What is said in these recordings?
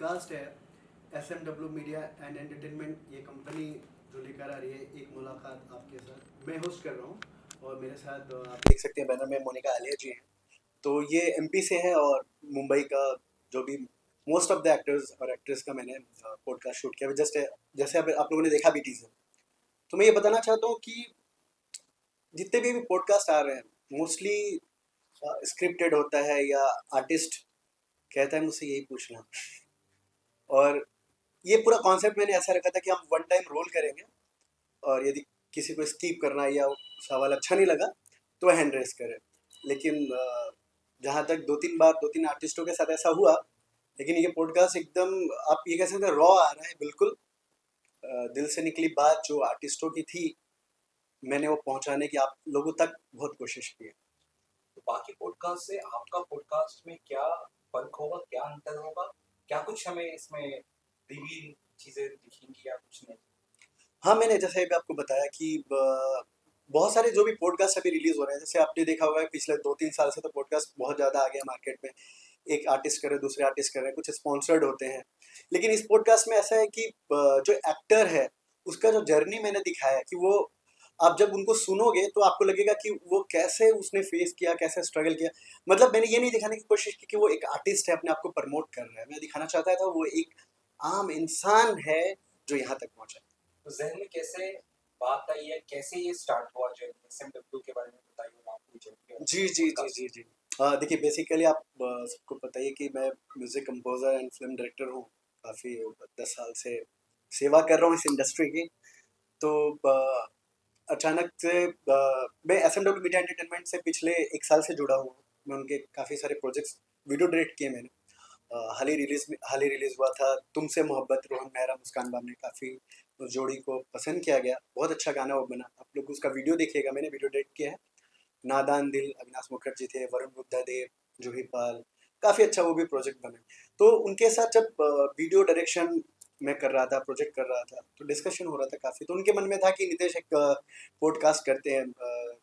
Podcast है SMW media and entertainment, ये company जो लेकर आ रही है एक मुलाकात आपके साथ। मैं होस्ट कर रहा हूँ और मेरे साथ आप देख सकते हैं बैनर में मोनिका आलिया जी हैं। तो ये MP से है और मुंबई का जो भी मोस्ट ऑफ द एक्टर्स और एक्ट्रेस का मैंने पॉडकास्ट शूट किया। जस्ट जैसे अब आप लोगों ने देखा BT से, तो मैं ये बताना चाहता हूँ कि जितने भी पॉडकास्ट आ रहे हैं मोस्टली स्क्रिप्टेड होता है या आर्टिस्ट कहता है मुझसे यही पूछना। और ये पूरा कॉन्सेप्ट मैंने ऐसा रखा था कि हम वन टाइम रोल करेंगे और यदि किसी को स्कीप करना या सवाल अच्छा नहीं लगा तो हैंड रेस करे। लेकिन जहाँ तक दो तीन आर्टिस्टों के साथ ऐसा हुआ, लेकिन ये पॉडकास्ट एकदम आप ये कह सकते हैं रॉ आ रहा है, बिल्कुल दिल से निकली बात जो आर्टिस्टों की थी मैंने वो पहुंचाने की आप लोगों तक बहुत कोशिश की है। तो बाकी पॉडकास्ट से आपका पॉडकास्ट में क्या फर्क होगा, क्या अंतर होगा, क्या कुछ हमें इसमें रिवील चीजें दिखेंगी या कुछ नहीं? हाँ, मैंने जैसे अभी आपको बताया कि बहुत सारे जो भी पॉडकास्ट अभी रिलीज हो रहे हैं, जैसे आपने देखा होगा पिछले 2-3 साल से तो पॉडकास्ट बहुत ज़्यादा आ गया मार्केट में। एक आर्टिस्ट कर रहे हैं, दूसरे आर्टिस्ट कर रहे हैं, कुछ स्पॉन्सर्ड होते हैं। लेकिन इस पॉडकास्ट में ऐसा है कि जो एक्टर है उसका जो जर्नी मैंने दिखाया है कि वो आप जब उनको सुनोगे तो आपको लगेगा कि वो कैसे उसने फेस किया, कैसे स्ट्रगल किया। मतलब मैंने ये नहीं दिखाने की कोशिश की कि वो एक आर्टिस्ट है अपने आप को प्रमोट कर रहा है। मैं दिखाना चाहता था वो एक आम इंसान है जो यहाँ तक पहुँचा। तो जहन में कैसे बात आई है, कैसे ये स्टार्ट हुआ जर्नी? SMW के बारे में बताइए ना, आपकी जर्नी जी जी जी जी जी। देखिए बेसिकली आप सबको पता ही है कि मैं music composer and film director हूँ। काफ़ी 10 साल से सेवा कर रहा हूँ इस इंडस्ट्री की। तो अचानक से मैं SMW मीडिया एंटरटेनमेंट से पिछले 1 साल से जुड़ा हूँ। मैं उनके काफ़ी सारे प्रोजेक्ट्स वीडियो डायरेक्ट किए मैंने। हाल ही रिलीज़ हुआ था तुमसे मोहब्बत, रोहन मेहरा मुस्कान बाम ने काफ़ी उस जोड़ी को पसंद किया गया। बहुत अच्छा गाना वो बना। आप लोग उसका वीडियो देखिएगा, मैंने वीडियो डायरेक्ट किया है। नादान दिल, अविनाश मुखर्जी थे, वरुण बुद्धादेव, जूही पाल, काफ़ी अच्छा वो भी प्रोजेक्ट बना। तो उनके साथ जब वीडियो डायरेक्शन मैं कर रहा था, प्रोजेक्ट कर रहा था, तो डिस्कशन हो रहा था काफ़ी। तो उनके मन में था कि नितेश एक पॉडकास्ट करते हैं।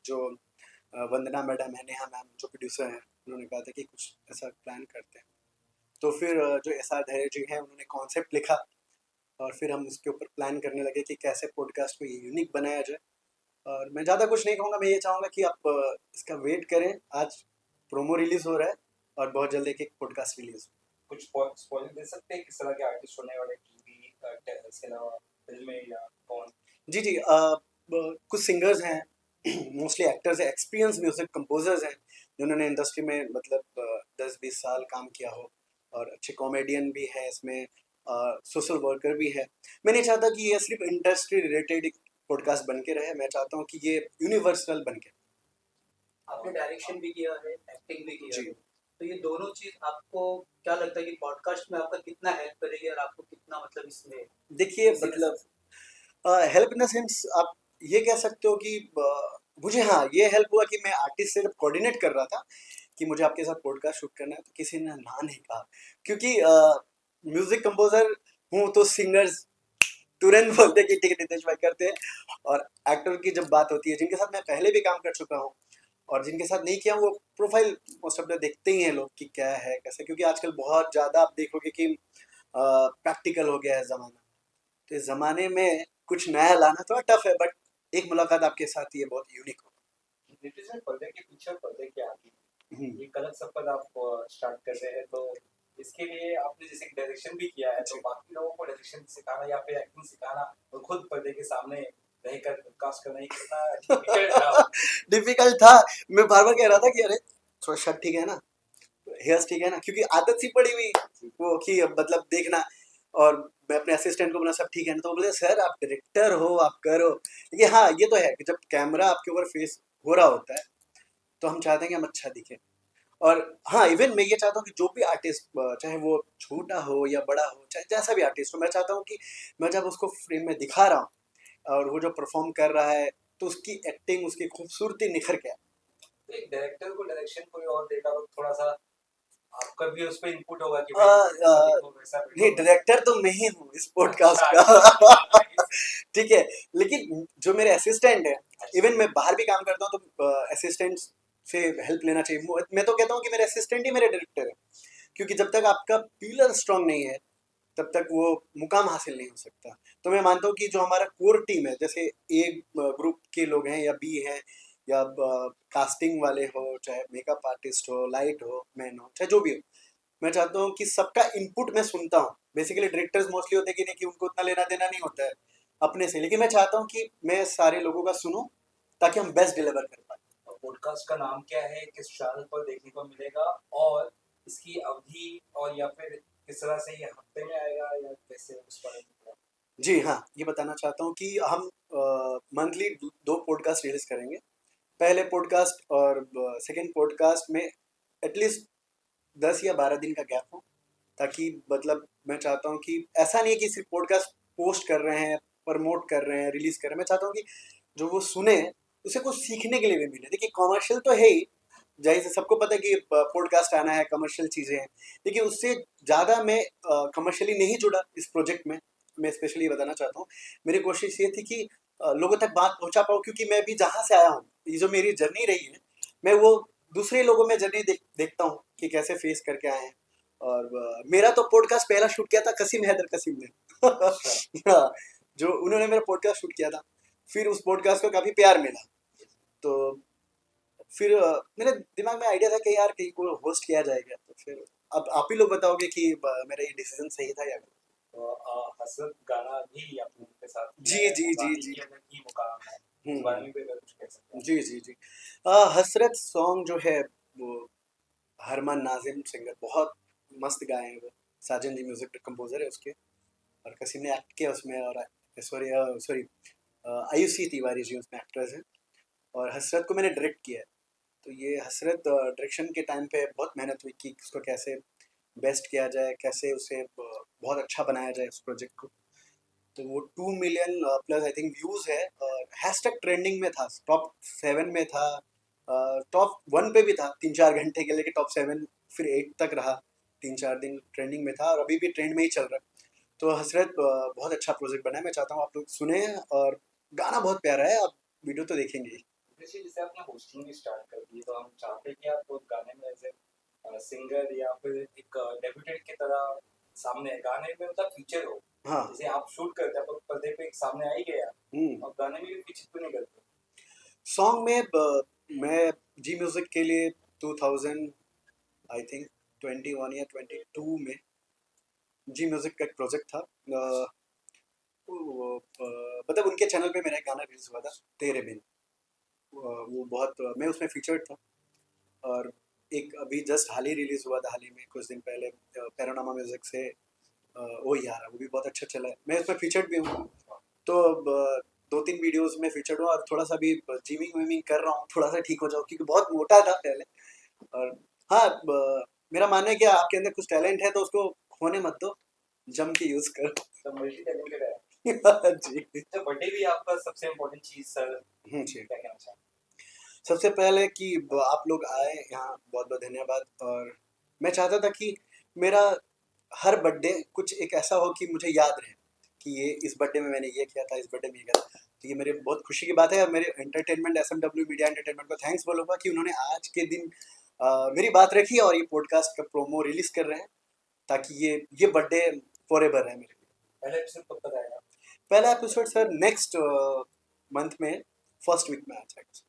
जो वंदना मैडम है, नेहा मैम जो प्रोड्यूसर हैं, उन्होंने कहा था कि कुछ ऐसा प्लान करते हैं। तो फिर जो एस आर धैर्य जी हैं उन्होंने कॉन्सेप्ट लिखा और फिर हम उसके ऊपर प्लान करने लगे कि कैसे पॉडकास्ट को यूनिक बनाया जाए। और मैं ज़्यादा कुछ नहीं कहूँगा, मैं ये चाहूँगा कि आप इसका वेट करें। आज प्रोमो रिलीज़ हो रहा है और बहुत जल्द एक पॉडकास्ट रिलीज़। कुछ स्पॉइलर दे सकते हैं किस तरह के आर्टिस्ट होने वाले, टीवी इसके अलावा फिल्में या कौन? जी जी। कुछ सिंगर्स हैं मोस्टली एक्टर्स हैं, एक्सपीरियंस म्यूजिक कंपोजर्स हैं जिन्होंने इंडस्ट्री में मतलब 10-20 साल काम किया हो। और अच्छे कॉमेडियन भी हैं इसमें, सोशल वर्कर भी है। मैं नहीं चाहता कि ये सिर्फ इंडस्ट्री रिलेटेड पॉडकास्ट बन के रहे, मैं चाहता हूँ कि ये यूनिवर्सल बन के। आपने डायरेक्शन भी किया है, एक्टिंग भी किया जी। है, तो ये दोनों चीज़ आपको क्या लगता है कि पॉडकास्ट में आपका कितना हेल्प करेगी और आपको कितना मतलब इसमें देखिए इजी कर मतलब सकते हेल्प इन द सेंस आप ये कह सकते हो कि मुझे हाँ ये हेल्प हुआ कि मैं आर्टिस्ट से जब कोऑर्डिनेट कर रहा था कि मुझे आपके साथ पॉडकास्ट शूट करना है, तो किसी ने ना नहीं कहा। क्योंकि म्यूजिक कंपोजर हूँ तो सिंगर्स तुरंत बोलते हैं कि ठीक है नितेश भाई करते हैं। और एक्टर की जब बात होती है, जिनके साथ मैं पहले भी काम कर चुका हूँ और जिनके साथ नहीं किया, वो प्रोफाइल मोस्ट ऑफ द देखते ही हैं लोग कि क्या है कैसे। क्योंकि आजकल बहुत ज़्यादा आप देखोगे कि प्रैक्टिकल हो गया है ज़माना। तो इस ज़माने में कुछ नया लाना थोड़ा टफ है, बट एक मुलाकात आपके साथ ये बहुत यूनिक हो। नीतीश भाई, पर्दे के पीछे और पर्दे के आगे हम्म, एक अलग सफर आप स्टार्ट कर रहे हैं, तो इसके लिए आपने जैसे डायरेक्शन भी किया है, तो जी। बाकी लोगों को डायरेक्शन सिखाना या फिर एक्टिंग सिखाना और खुद पर्दे के सामने रहकर कास्ट करना, ये कितना डिफिकल्ट रहा? डिफिकल्ट था। मैं बार बार कह रहा था कि अरे थोड़ा शर्ट ठीक है ना, हेयर्स ठीक है ना, क्योंकि आदत सी पड़ी हुई वो कि मतलब देखना। और मैं अपने असिस्टेंट को बोला सब ठीक है ना, तो वो बोले सर आप डायरेक्टर हो, आप करो। लेकिन हाँ ये तो है कि जब कैमरा आपके ऊपर फेस हो रहा होता है तो हम चाहते हैं कि हम अच्छा दिखें। और हाँ इवन मैं ये चाहता हूँ कि जो भी आर्टिस्ट, चाहे वो छोटा हो या बड़ा हो, चाहे जैसा भी आर्टिस्ट हो, मैं चाहता हूँ कि मैं जब उसको फ्रेम में दिखा रहा हूँ और वो जो परफॉर्म कर रहा है तो उसकी एक्टिंग, उसकी खूबसूरती निखर के आए। तो एक डायरेक्टर को डायरेक्शन कोई और देगा तो थोड़ा सा आपका भी उस पर इनपुट होगा कि आ, भाई आ, ऐसा देखो, वैसा नहीं देखो। डायरेक्टर तो मैं ही हूँ इस पॉडकास्ट अच्छा, का अच्छा। ठीक है। लेकिन जो मेरे असिस्टेंट है, अच्छा। इवन मैं बाहर भी काम करता हूँ तो असिस्टेंट से हेल्प लेना चाहिए। मैं तो कहता हूँ कि मेरे असिस्टेंट ही मेरे डायरेक्टर है। क्योंकि जब तक आपका पिलर स्ट्रांग नहीं है तब तक वो मुकाम हासिल नहीं हो सकता। तो मैं मानता हूँ कि जो हमारा कोर टीम है, जैसे ए ग्रुप के लोग हैं या बी हैं या कास्टिंग वाले हो, चाहे मेकअप आर्टिस्ट हो, लाइट हो, मैन हो, चाहे जो भी हो, मैं चाहता हूँ कि सबका इनपुट मैं सुनता हूँ। बेसिकली डायरेक्टर्स मोस्टली होते हैं कि नहीं, कि उनको उतना लेना देना नहीं होता है अपने से, लेकिन मैं चाहता हूँ कि मैं सारे लोगों का सुनूं ताकि हम बेस्ट डिलीवर कर पाए। पॉडकास्ट का नाम क्या है, किस चैनल पर देखने को मिलेगा, और इसकी अवधि, और या फिर किस तरह से ये हफ्ते में आएगा या कैसे, उस बारे में थोड़ा। जी हाँ, ये बताना चाहता हूँ कि हम मंथली 2 पॉडकास्ट रिलीज़ करेंगे। पहले पॉडकास्ट और सेकंड पॉडकास्ट में एटलीस्ट 10 या 12 दिन का गैप हो, ताकि मतलब मैं चाहता हूँ कि ऐसा नहीं है कि सिर्फ पॉडकास्ट पोस्ट कर रहे हैं, प्रमोट कर रहे हैं, रिलीज़ कर रहे हैं। मैं चाहता हूँ कि जो वो सुने, उसे कुछ सीखने के लिए भी मिले। देखिए कमर्शियल तो है ही, ज़ाहिर से सबको पता है कि पॉडकास्ट आना है, कमर्शियल चीज़ें हैं। लेकिन उससे ज़्यादा मैं कमर्शियली नहीं जुड़ा इस प्रोजेक्ट में। मैं स्पेशली ये बताना चाहता हूँ, मेरी कोशिश ये थी कि लोगों तक बात पहुँचा पाऊँ, क्योंकि मैं भी जहाँ से आया हूँ, ये जो मेरी जर्नी रही है, मैं वो दूसरे लोगों में जर्नी देखता हूँ कि कैसे फेस करके आए हैं। और मेरा तो पॉडकास्ट पहला शूट किया था कसीम हैदर कसीम ने। अच्छा। हाँ, जो उन्होंने मेरा पॉडकास्ट शूट किया था, फिर उस पॉडकास्ट को काफ़ी प्यार मिला। तो फिर मेरे दिमाग में आइडिया था कि यार कहीं को होस्ट किया जाएगा, तो फिर अब आप ही लोग बताओगे कि मेरा ये डिसीजन सही था या गलत। तो हसरत गाना भी आपने उनके साथ किया जी है, जी वो जी गाने जी। की अलग ही मुकाम है, उस बारे हम्म। में भी अगर कुछ कह सकते हैं। जी जी जी। हसरत सॉन्ग जो है वो हरमान नाजिम सिंगर बहुत मस्त गाए हैं वो। साजन जी म्यूजिक कंपोजर है उसके, और कसीम ने एक्ट किया उसमें, और सॉरी सॉरी आयुषी तिवारी जी उसमें एक्ट्रेस हैं। और हसरत को मैंने डायरेक्ट किया है। तो ये हसरत डायरेक्शन के टाइम पे बहुत मेहनत हुई कि उसको कैसे बेस्ट किया जाए, कैसे उसे बहुत अच्छा बनाया जाए उस प्रोजेक्ट को। तो वो 2 million plus I think views है, और हैशटैग ट्रेंडिंग में था, टॉप 7 में था, टॉप 1 पे भी था 3-4 घंटे के लिए, कि टॉप 7 फिर 8 तक रहा, 3-4 दिन ट्रेंडिंग में था, और अभी भी ट्रेंड में ही चल रहा है। तो हसरत बहुत अच्छा प्रोजेक्ट बना है, मैं चाहता हूँ आप लोग सुने, और गाना बहुत प्यारा है, आप वीडियो तो देखेंगे ही। जैसे जैसे आपने होस्टिंग भी स्टार्ट कर दी, तो हम चाहते हैं कि आप उस गाने में एज ए सिंगर या फिर एक डेब्यूटेंट की तरह सामने आए। गाने में मतलब फीचर हो, हाँ। जैसे आप शूट करते हैं तो पर्दे पे एक सामने आ ही गया, हम्म। और गाने में भी फीचर क्यों नहीं करते। सॉन्ग में मैं जी म्यूजिक के लिए 2000 आई थिंक 21 या 22 में जी म्यूजिक का एक प्रोजेक्ट था। मतलब उनके चैनल पे मेरा एक गाना रिलीज हुआ था, तेरे बिन। वो बहुत मैं उसमें फीचर्ड था। और एक अभी जस्ट हाल ही रिलीज हुआ था, हाल ही में कुछ दिन पहले, पैरानामा म्यूजिक से, ओ यार वो भी बहुत अच्छा चला है, मैं उसमें फीचर्ड भी हूँ। तो अब 2-3 वीडियोस में फीचर्ड हूँ, और थोड़ा सा भी जिमिंग विमिंग कर रहा हूँ, थोड़ा सा ठीक हो जाऊँ, क्योंकि बहुत मोटा था पहले। और हाँ, मेरा मानना है कि आपके अंदर कुछ टैलेंट है तो उसको खोने मत दो, जम के यूज करो। तो मल्टी टैलेंटेड है। जी। तो बर्थडे भी आपका सबसे इम्पोर्टेंट चीज सर, जी। क्या कहना चाहेंगे। सबसे पहले कि आप लोग आए यहाँ, बहुत बहुत धन्यवाद। और मैं चाहता था कि मेरा हर बर्थडे कुछ एक ऐसा हो कि मुझे याद रहे कि ये इस बर्थडे में मैंने ये किया था, इस बर्थडे में ये किया था। तो ये मेरे बहुत खुशी की बात है, और मेरे एंटरटेनमेंट एसएमडब्ल्यू मीडिया एंटरटेनमेंट को थैंक्स बोलूँगा कि उन्होंने आज के दिन मेरी बात रखी, और ये पॉडकास्ट का प्रोमो रिलीज कर रहे हैं, ताकि ये बर्थडे फॉरएवर है मेरे लिए। पहले एपिसोड कब तक आएगा। पहला एपिसोड सर नेक्स्ट मंथ में फर्स्ट वीक में आ जाएगा।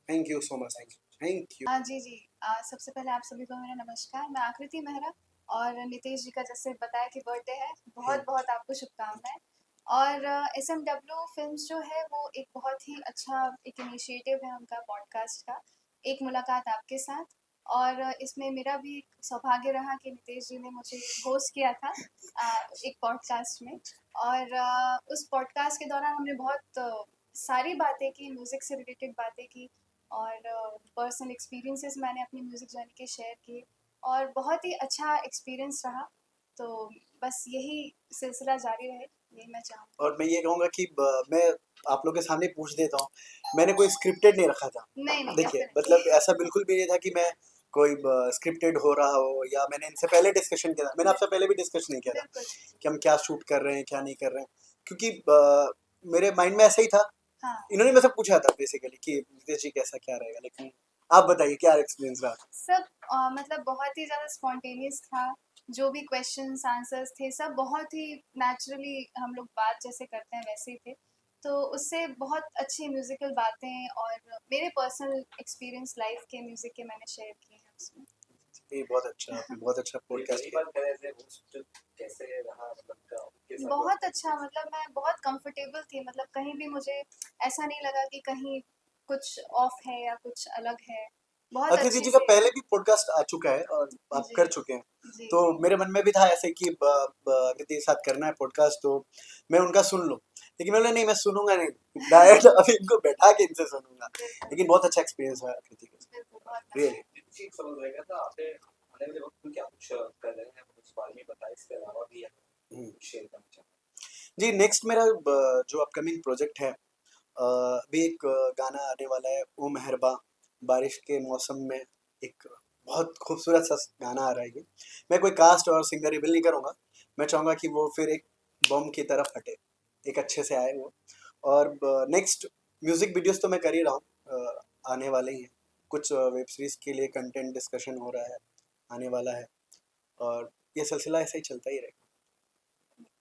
Thank you so much, thank you. हाँ जी जी। सबसे पहले आप सभी को मेरा नमस्कार। मैं आकृति मेहरा, और नितेश जी का जैसे बताया कि बर्थडे है, बहुत बहुत आपको शुभकामनाएं। और SMW फिल्म्स जो है वो एक बहुत ही अच्छा एक इनिशिएटिव है उनका, पॉडकास्ट का एक मुलाकात आपके साथ। और इसमें मेरा भी एक सौभाग्य रहा कि नितेश जी ने मुझे होस्ट किया था एक पॉडकास्ट में। और उस पॉडकास्ट के दौरान हमने बहुत सारी बातें की, म्यूज़िक से रिलेटेड बातें की, और पर्सनल एक्सपीरियंसेस मैंने अपनी म्यूज़िक जर्नी के शेयर किए, और बहुत ही अच्छा एक्सपीरियंस रहा। तो बस यही सिलसिला जारी रहे, यही मैं चाहूँगी। और मैं ये कहूँगा कि मैं आप लोग के सामने पूछ देता हूँ, मैंने कोई स्क्रिप्टेड नहीं रखा था। नहीं नहीं, देखिए डेफिनेटली। मतलब ऐसा बिल्कुल भी नहीं था कि मैं कोई स्क्रिप्टेड हो रहा हो, या मैंने इनसे पहले डिस्कशन किया था। मैंने आपसे पहले भी डिस्कस नहीं किया था बिल्कुल। कि हम क्या शूट कर रहे हैं, क्या नहीं कर रहे हैं, क्योंकि मेरे माइंड में ऐसा ही था। हाँ। इन्होंने मुझसे पूछा था बेसिकली कि नितेश जी कैसा क्या रहेगा, लेकिन आप बताइए क्या एक्सपीरियंस रहा। सब मतलब बहुत ही ज़्यादा स्पॉन्टेनियस था। जो भी क्वेश्चंस आंसर्स थे सब बहुत ही नेचुरली हम लोग बात जैसे करते हैं वैसे ही थे। तो उससे बहुत अच्छी म्यूज़िकल बातें और मेरे पर्सनल एक्सपीरियंस लाइफ के म्यूज़िक के मैंने शेयर किए हैं उसमें। ये बहुत अच्छा, आपने बहुत अच्छा पॉडकास्ट पहली किया। बार करे ऐसे होस्ट कैसे रहा, मतलब उनके साथ बहुत अच्छा, मतलब मैं बहुत कंफर्टेबल थी, मतलब कहीं भी मुझे ऐसा नहीं लगा कि कहीं कुछ ऑफ है या कुछ अलग है। बहुत आकृति अच्छे जी का से। पहले भी पॉडकास्ट आ चुका है और आप जी, कर चुके हैं, जी, तो जी। मेरे मन में भी था ऐसे कि आकृति के साथ करना है पॉडकास्ट, तो मैं उनका सुन लूं, लेकिन मैं बोला नहीं, मैं सुनूंगा नहीं, डायरेक्ट अभी इनको बैठा के इनसे सुनूंगा। बिल्कुल, लेकिन बहुत अच्छा एक्सपीरियंस है आकृति के साथ, बिल्कुल, बहुत मज़ा रियली। आया। जितनी एक सवाल रहेगा था, आपने आने वाले वक्त में क्या कुछ कर रहे हैं उस बारे में बताया, इसके अलावा भी आप कुछ शेयर करना चाहते जी, नेक्स्ट मेरा जो अपकमिंग प्रोजेक्ट है, अभी एक गाना आने वाला है, ओ मेहरबा, बारिश के मौसम में, एक बहुत खूबसूरत सा गाना आ रहा है ये। मैं कोई कास्ट और सिंगर रिवील नहीं करूँगा, मैं चाहूँगा कि वो फिर एक बम की तरह फटे, एक अच्छे से आए वो। और नेक्स्ट म्यूज़िक वीडियोस तो मैं कर ही रहा हूँ, आने वाले ही हैं। कुछ वेब सीरीज़ के लिए कंटेंट डिस्कशन हो रहा है, आने वाला है, और ये सिलसिला ऐसे ही चलता ही रहेगा।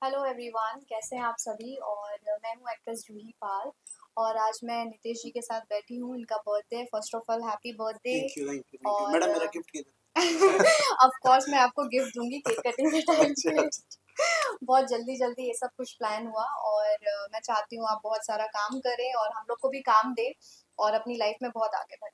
हेलो एवरीवन, कैसे हैं आप सभी। और मैं हूँ एक्ट्रेस जूही पाल और आज मैं नितेश जी के साथ बैठी हूँ। इनका birthday, first of all happy birthday. Thank you, thank you, thank you. और मैडम मेरा गिफ्ट किधर? ऑफ कोर्स मैं आपको गिफ्ट दूंगी केक कटिंग के टाइम अच्छा, पे। अच्छा। बहुत जल्दी जल्दी ये सब कुछ प्लान हुआ और मैं चाहती हूँ आप बहुत सारा काम करें और हम लोग को भी काम दे और अपनी लाइफ में बहुत आगे थैंक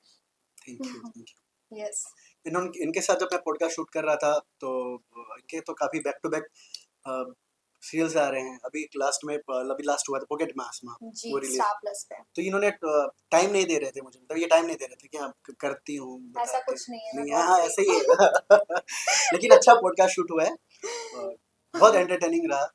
यू, बढ़े। Thank you. यस। इनके साथ जब मैं पॉडकास्ट शूट कर रहा था, तो इनके तो काफ़ी बैक टू बैक सीरियल्स आ रहे हैं। अभी लास्ट में अभी लास्ट हुआ था पॉकेट मास्मा, जी, वो रिलीज। स्टार प्लस पे। तो इन्होंने टाइम नहीं दे रहे थे मुझे, मतलब ये टाइम नहीं दे रहे थे कि हाँ करती हूँ, ऐसा बताती हूँ। कुछ नहीं है, मैं नहीं, बहुत हाँ फ्री ऐसे ही हूँ। है। लेकिन अच्छा पॉडकास्ट शूट हुआ है, और बहुत एंटरटेनिंग रहा।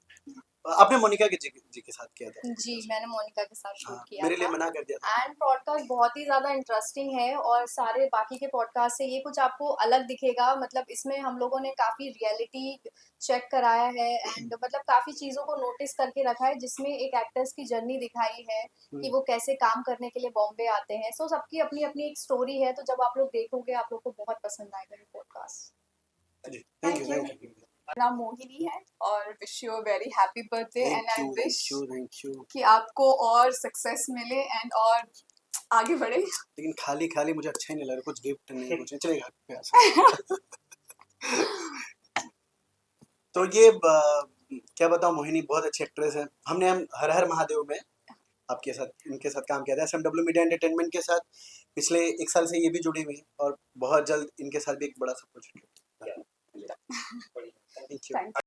आपने मोनिका जी के साथ किया था जी, podcast? मैंने मोनिका के साथ शूट हाँ, किया मेरे लिए था। मना कर दिया था। एंड पॉडकास्ट बहुत ही ज़्यादा इंटरेस्टिंग है और सारे बाकी के पॉडकास्ट से ये कुछ आपको अलग दिखेगा। मतलब इसमें हम लोगों ने काफ़ी रियलिटी चेक कराया है एंड मतलब काफ़ी चीज़ों को नोटिस करके रखा है जिसमें एक एक्टर्स की जर्नी दिखाई है कि वो कैसे काम करने के लिए बॉम्बे आते हैं। सो सबकी अपनी अपनी एक स्टोरी है, तो जब आप लोग देखोगे आप लोग को बहुत पसंद आएगा ये पॉडकास्ट। जी, thank you, thank you. Thank you, मेरा नाम मोहिनी है और wish you a very happy birthday and I thank wish you, thank you. कि आपको और सक्सेस मिले एंड और आगे बढ़े। लेकिन खाली खाली मुझे अच्छा ही नहीं लग रहा, कुछ गिफ्ट नहीं, कुछ नहीं चलेगा प्यार से। तो ये क्या बताऊं, मोहिनी बहुत अच्छी एक्ट्रेस है। हम हर हर महादेव में आपके साथ, इनके साथ काम किया था, एसएमडब्ल्यू मीडिया एंटरटेनमेंट के साथ। पिछले 1 साल से ये भी जुड़ी हुई है, और बहुत जल्द इनके साथ भी एक बड़ा सा प्रोजेक्ट है। हैं? बढ़िया, थैंक यू। थैंक